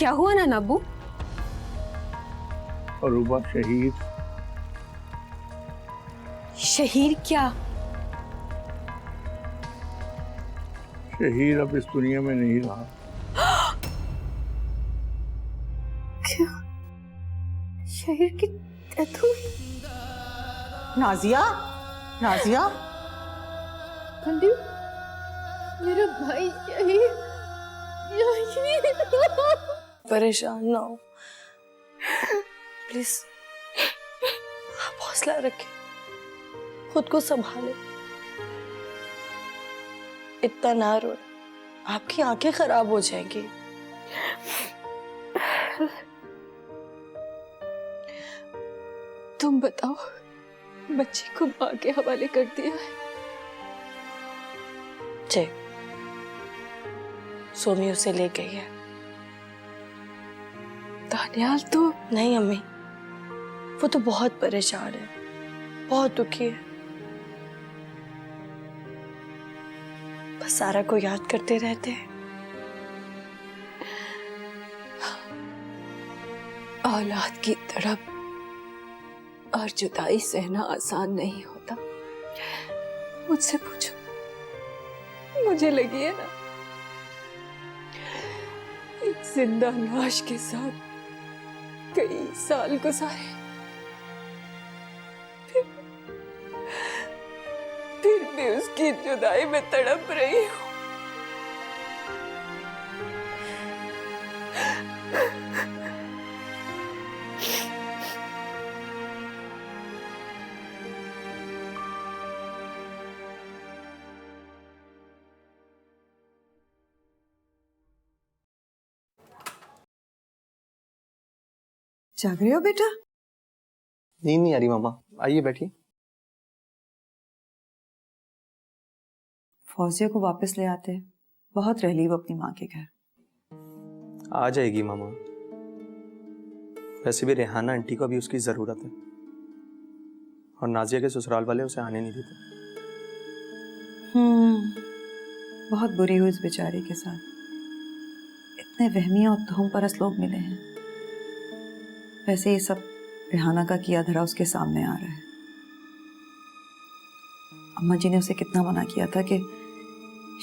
क्या हुआ ना अबू? अरूबा शहीद। शहीर क्या? शहीद अब इस दुनिया में नहीं रहा। क्या? शहीर की डेथ हुई? नाजिया, नाजिया, आंटी, मेरा भाई शहीद। परेशान ना हो प्लीज, आप हौसला रखें, खुद को संभालें, इतना ना रो, आपकी आंखें खराब हो जाएंगी। तुम बताओ, बच्चे को माँ के हवाले कर दिया है? जी, सोमी उसे ले गई है। दानियाल तो नहीं अम्मी, वो तो बहुत परेशान है, बहुत दुखी है, बस सारा को याद करते रहते हैं। औलाद की तड़प और जुदाई सहना आसान नहीं होता। मुझसे पूछो, मुझे लगी है ना, एक जिंदा लाश के साथ कई साल गुजारे, फिर भी उसकी जुदाई में तड़प रही हूँ। जाग रहे हो बेटा? नींद नहीं आ रही मामा, आइए बैठिए। फौजिया को वापस ले आते, बहुत रह ली वो अपनी माँ के घर। आ जाएगी मामा, वैसे भी रेहाना आंटी को अभी उसकी जरूरत है, और नाजिया के ससुराल वाले उसे आने नहीं देते। बहुत बुरी हुई इस बेचारे के साथ, इतने वहमी और तोहम परस्त लोग मिले हैं। वैसे ये सब रेहाना का किया धरा उसके सामने आ रहा है। अम्मा जी ने उसे कितना मना किया था कि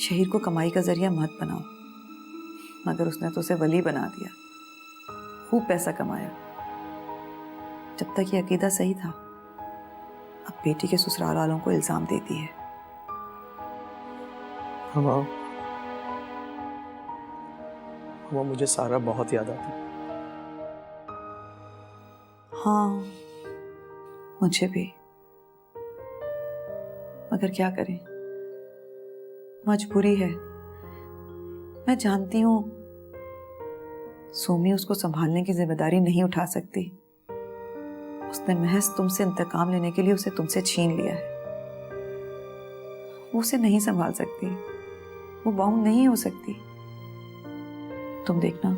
शहीर को कमाई का जरिया मत बनाओ, मगर उसने तो उसे वली बना दिया, खूब पैसा कमाया। जब तक ये अकीदा सही था, अब बेटी के ससुराल वालों को इल्जाम देती है। मामा, मामा मुझे सारा बहुत याद आती। हाँ, मुझे भी, मगर क्या करें, मजबूरी है। मैं जानती हूँ सोमी उसको संभालने की जिम्मेदारी नहीं उठा सकती। उसने महज तुमसे इंतकाम लेने के लिए उसे तुमसे छीन लिया है। वो उसे नहीं संभाल सकती, वो बाउंड नहीं हो सकती। तुम देखना,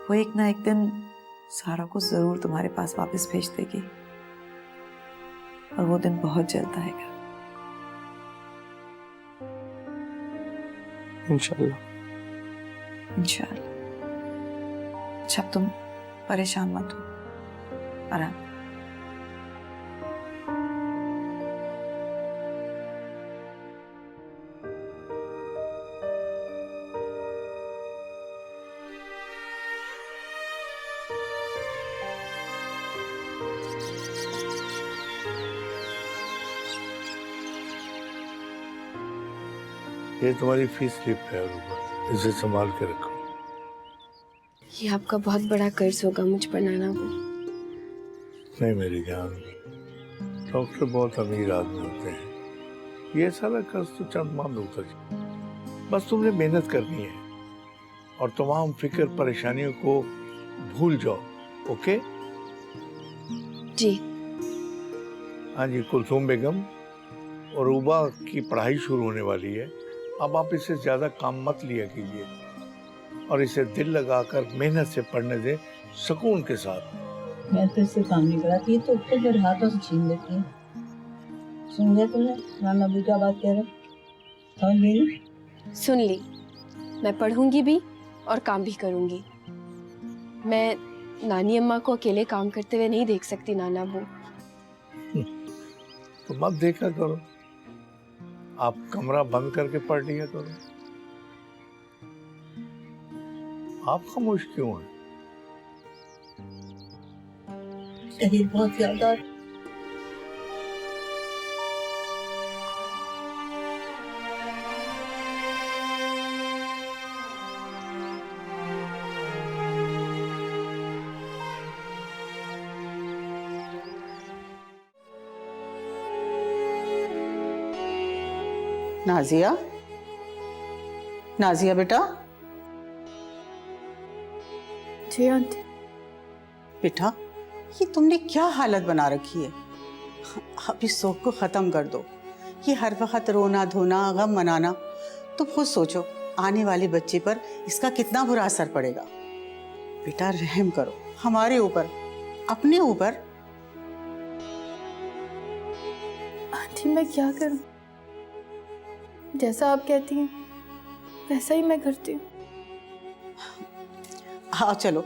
वो एक ना एक दिन सारा को जरूर तुम्हारे पास वापस भेज देगी, और वो दिन बहुत जल्द आएगा। इंशाल्लाह। इंशाल्लाह। अच्छा, अब तुम परेशान मत हो, आराम। ये तुम्हारी फीस स्लिप है अरूबा, इसे संभाल के रखो। ये आपका बहुत बड़ा कर्ज होगा मुझ पर नाना वो। नहीं मेरी जान, डॉक्टर बहुत अमीर आदमी होते हैं, ये सारा कर्ज तो चंद माह में उतर जाए। बस तुमने मेहनत करनी है और तमाम फिक्र परेशानियों को भूल जाओ। ओके जी। हाँ जी, कुलथूम बेगम, अरूबा की पढ़ाई शुरू होने वाली है। अब आप इसे ज्यादा काम मत लिया कीजिए और इसे दिल लगाकर मेहनत से पढ़ने दें, सुकून के साथ। मैं तो इससे काम नहीं कराती, तो उसको मेरे हाथों से छीन लेती है। सुन लिया तुमने नाना अभी क्या बात कह रहे? समझ गई? सुन ली, मैं पढ़ूंगी भी और काम भी करूंगी। मैं नानी अम्मा को अकेले काम करते हुए नहीं देख सकती नाना वो। तो मत देखा करो, आप कमरा बंद करके पढ़ लिया करो। आप खामोश क्यों हैं? शहीद बहुत ज्यादा नाजिया, नाजिया बेटा, जी आंटी। बेटा ये तुमने क्या हालत बना रखी है। अब इस शौक को खत्म कर दो। ये हर वक्त रोना धोना गम मनाना, तुम खुद सोचो आने वाले बच्चे पर इसका कितना बुरा असर पड़ेगा। बेटा रहम करो हमारे ऊपर, अपने ऊपर। आंटी मैं क्या करूं? जैसा आप कहती हैं वैसा ही मैं करती हूँ। हाँ चलो,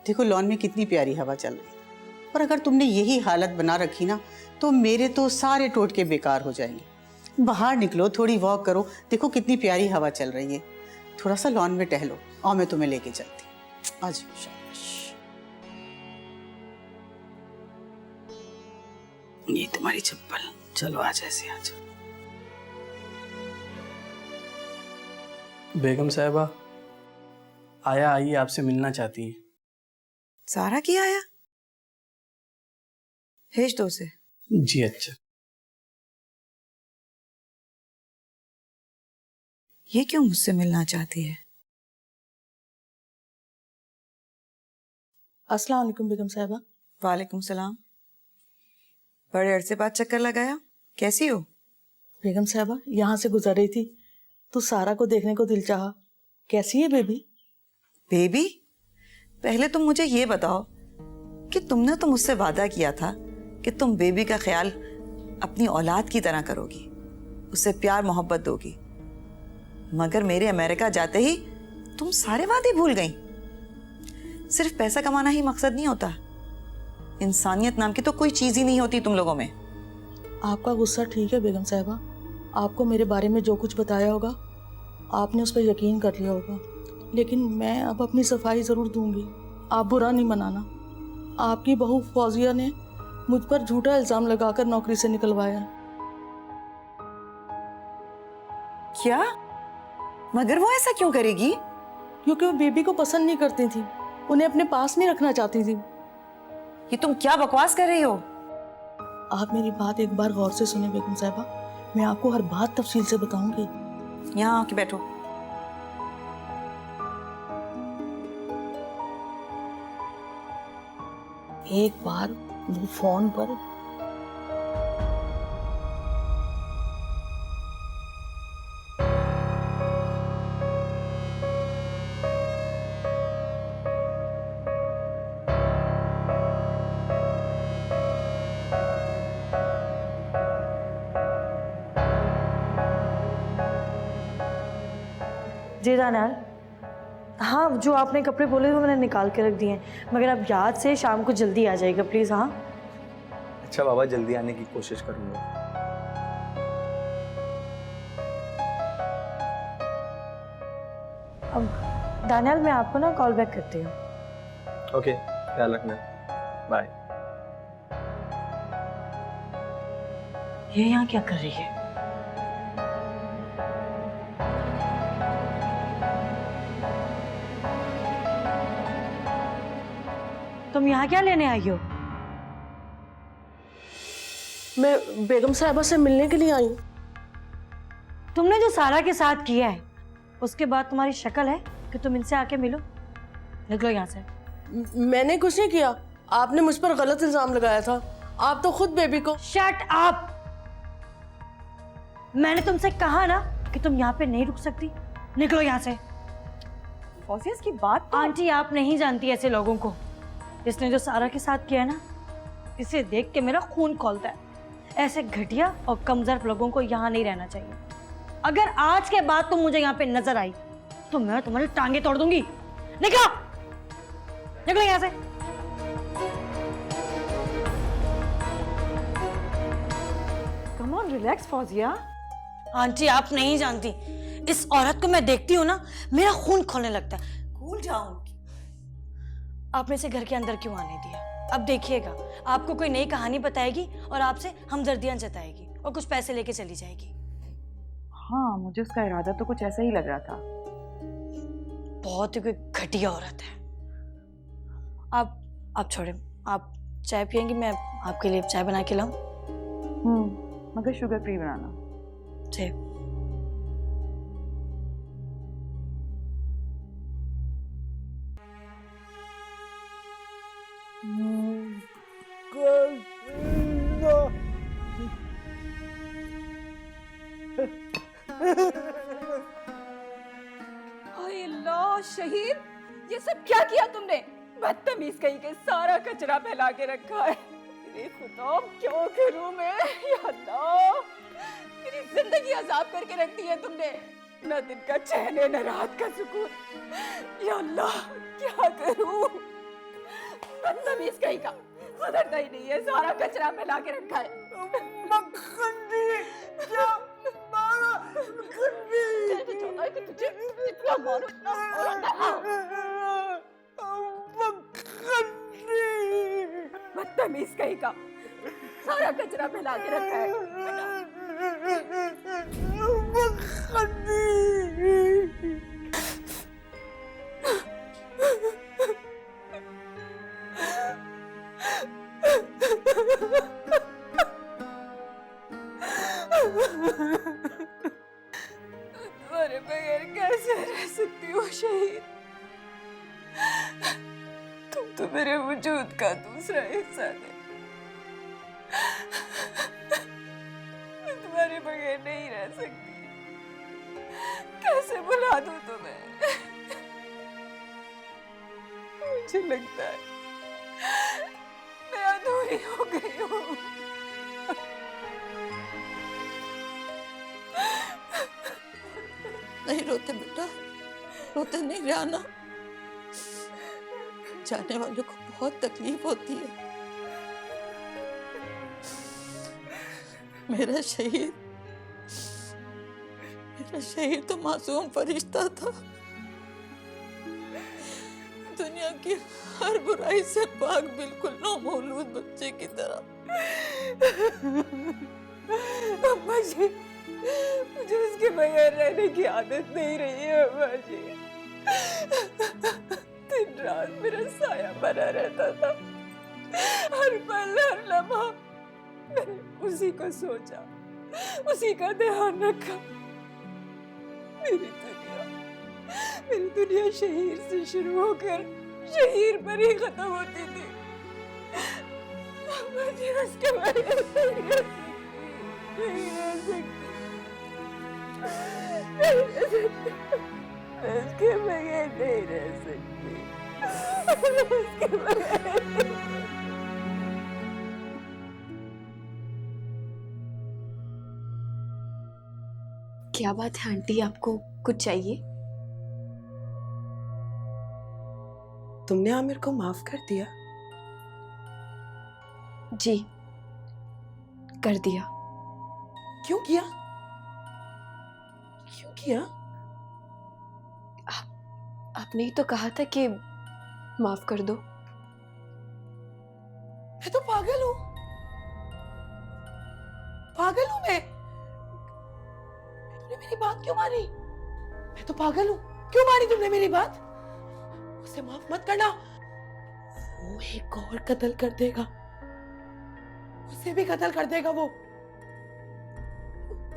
देखो लॉन में कितनी प्यारी हवा चल रही है, और अगर तुमने यही हालत बना रखी ना तो मेरे तो सारे टोटके बेकार हो जाएंगे। बाहर निकलो, थोड़ी वॉक करो, देखो कितनी प्यारी हवा चल रही है। थोड़ा सा लॉन में टहलो और मैं तुम्हें लेके चलती हूँ। आज शाबाश। ये तुम्हारी चप्पल, चलो आज ऐसे आ जाओ। बेगम साहिबा, आया आई आपसे मिलना चाहती हैं। सारा किया आया? भेज दो उसे। जी अच्छा। ये क्यों मुझसे मिलना चाहती है? अस्सलाम वालेकुम बेगम साहिबा। वालेकुम सलाम। बड़े अरसे बाद चक्कर लगाया, कैसी हो? बेगम साहिबा यहाँ से गुजर रही थी तो सारा को देखने को दिल चाहा। कैसी है बेबी? बेबी? पहले तुम मुझे ये बताओ कि तुमने तो मुझसे वादा किया था कि तुम बेबी का ख्याल अपनी औलाद की तरह करोगी, उससे प्यार मोहब्बत दोगी, मगर मेरे अमेरिका जाते ही तुम सारे वादे भूल गई। सिर्फ पैसा कमाना ही मकसद नहीं होता, इंसानियत नाम की तो कोई चीज ही नहीं होती तुम लोगों में। आपका गुस्सा ठीक है बेगम साहिबा, आपको मेरे बारे में जो कुछ बताया होगा आपने उस पर यकीन कर लिया होगा, लेकिन मैं अब अपनी सफाई ज़रूर दूंगी। आप बुरा नहीं मनाना। आपकी बहू फौजिया ने मुझ पर झूठा इल्ज़ाम लगाकर नौकरी से निकलवाया। क्या? मगर वो ऐसा क्यों करेगी? क्योंकि वो बेबी को पसंद नहीं करती थी, उन्हें अपने पास नहीं रखना चाहती थी। ये तुम क्या बकवास कर रही हो? आप मेरी बात एक बार गौर से सुने बेगम साहिबा, मैं आपको हर बात तफसील से बताऊंगी। यहाँ आके बैठो। एक बार वो फोन पर जी दानियाल, हाँ जो आपने कपड़े बोले वो मैंने निकाल के रख दिए हैं, मगर आप याद से शाम को जल्दी आ जाएगा प्लीज़। हाँ अच्छा बाबा, जल्दी आने की कोशिश करूंगा। अब दानियाल मैं आपको ना कॉल बैक करती हूँ। ओके, ख्याल रखना, बाय। ये यहाँ क्या कर रही है? तुम यहाँ क्या लेने आई हो? मैं बेगम साहिबा से मिलने के लिए आई हूँ। तुमने जो सारा के साथ किया है उसके बाद तुम्हारी शक्ल है कि तुम इनसे आके मिलो? निकलो यहाँ से। मैंने कुछ नहीं किया, आपने मुझ पर गलत इल्जाम लगाया था। आप तो खुद बेबी को। Shut up! मैंने तुमसे कहा ना कि तुम यहाँ पे नहीं रुक सकती। निकलो यहाँ से। फौजिया की बात तो... आंटी आप नहीं जानती ऐसे लोगों को। इसने जो सारा के साथ किया ना, इसे देख के मेरा खून खौलता है। ऐसे घटिया और कमजोर लोगों को यहाँ नहीं रहना चाहिए। अगर आज के बाद तुम मुझे यहाँ पे नजर आई तो मैं तुम्हारी टांगे तोड़ दूंगी। निकलो। निकलो यहाँ से। Come on relax Fauzia. Aunty आप नहीं जानती, इस औरत को मैं देखती हूँ ना, मेरा खून खोलने लगता है। कूल जाऊं। आपने इसे घर के अंदर क्यों आने दिया? अब देखिएगा, आपको कोई नई कहानी बताएगी और आपसे हमदर्दियां जताएगी और कुछ पैसे लेके चली जाएगी। हाँ, मुझे उसका इरादा तो कुछ ऐसा ही लग रहा था। बहुत ही कोई घटिया औरत है। आप छोड़े, आप चाय पियेंगी? मैं आपके लिए चाय बना के लाऊं? मगर शुगर फ्री बनाना। जी। हाय अल्लाह शहीद, ये सब क्या किया तुमने? बदतमीज कहीं के, सारा कचरा फैला के रखा है। मेरे खुदा क्यों करूं मैं? या अल्लाह, मेरी जिंदगी अजाब करके रख दी है तुमने। न दिन का चैन है, न रात का सुकून। या अल्लाह क्या करूं? बदतमीज कहीं का, सुधरता ही नहीं है, सारा कचरा फैला के रखा है। कहना चाहता है कि तुझे इतना मारो, इतना मारो। बदतमीज कहीं का, सारा कचरा फैला के रखा है। तुम्हारे बगैर कैसे रह सकती हूँ शहीद? तुम तो मेरे वजूद का दूसरा हिस्सा थे। मैं तुम्हारे बगैर नहीं रह सकती। कैसे बुला दूं तुम्हें? मुझे लगता है मैं अधूरी हो गई हूँ। नहीं रोते बेटा, रोते नहीं रहना। जाने वालों को बहुत तकलीफ होती है। मेरा शहीद तो मासूम फरिश्ता था। दुनिया की हर बुराई से पाक, बिल्कुल नौमौलूद बच्चे की तरह। अम्मा जी, मुझे उसके बगैर रहने की आदत नहीं रही है अम्मा जी। दिन रात मेरा साया बना रहता था। हर पल, हर लम्हा मैंने उसी को सोचा, उसी का ध्यान रखा। मेरी दुनिया शहीर से शुरू होकर शहीर पर ही खत्म होती थी। मुझे उसके बगैर नहीं रह सकती। उसके बगैर नहीं रह सकती। उसके बगैर नहीं। क्या बात है आंटी, आपको कुछ चाहिए? तुमने आमिर को माफ कर दिया? जी, कर दिया। क्यों किया? क्यों किया? आपने ही तो कहा था कि माफ कर दो। मैं तो पागल हूँ, पागल हूँ मैं। तुमने मेरी बात क्यों मानी? मैं तो पागल हूँ, क्यों मानी तुमने मेरी बात? उसे माफ मत करना, वो एक और कत्ल कर देगा, उसे भी कत्ल कर देगा वो।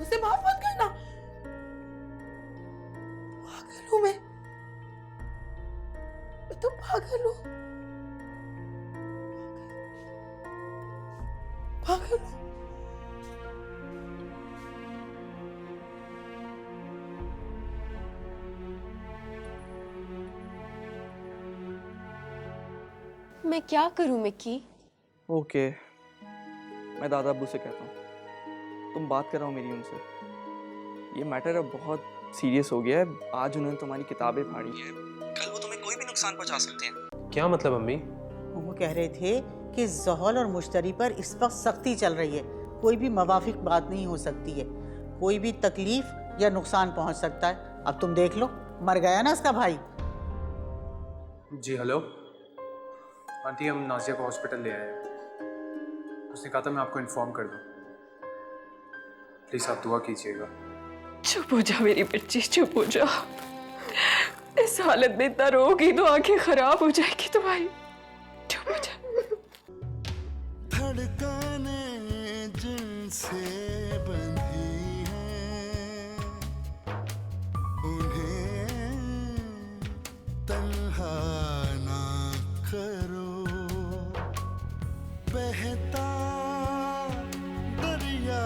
उसे माफ मत करना। पागल हूँ मैं तो पागल हूँ, पागल हूँ। मैं क्या करूं मिक्की? ओके, मैं दादा अब्बू से कहता हूँ, तुम बात कराओ मेरी उनसे। ये मैटर अब बहुत सीरियस हो गया है। आज उन्होंने तुम्हारी किताबें फाड़ी है, कल वो तुम्हें कोई भी नुकसान पहुंचा सकते हैं। क्या मतलब अम्मी? वो कह रहे थे कि ज़ोहल और मुश्तरी पर इस वक्त सख्ती चल रही है, कोई भी मवाफिक बात नहीं हो सकती है, कोई भी तकलीफ या नुकसान पहुंच सकता है। अब तुम देख लो, मर गया ना उसका भाई। जी हेलो आंटी, हम नाजिया को हॉस्पिटल ले आए हैं। उसने कहा था मैं आपको इन्फॉर्म कर दूं। प्लीज़ आप दुआ कीजिएगा। चुप हो जा मेरी बच्ची, चुप हो जा। इस हालत में इतना रोगी तो आंखें खराब हो जाएगी तुम्हारी। चुप हो जा। धड़कने जिनसे बंधी हैं, उन्हें तन्हा ना करो। बहता दरिया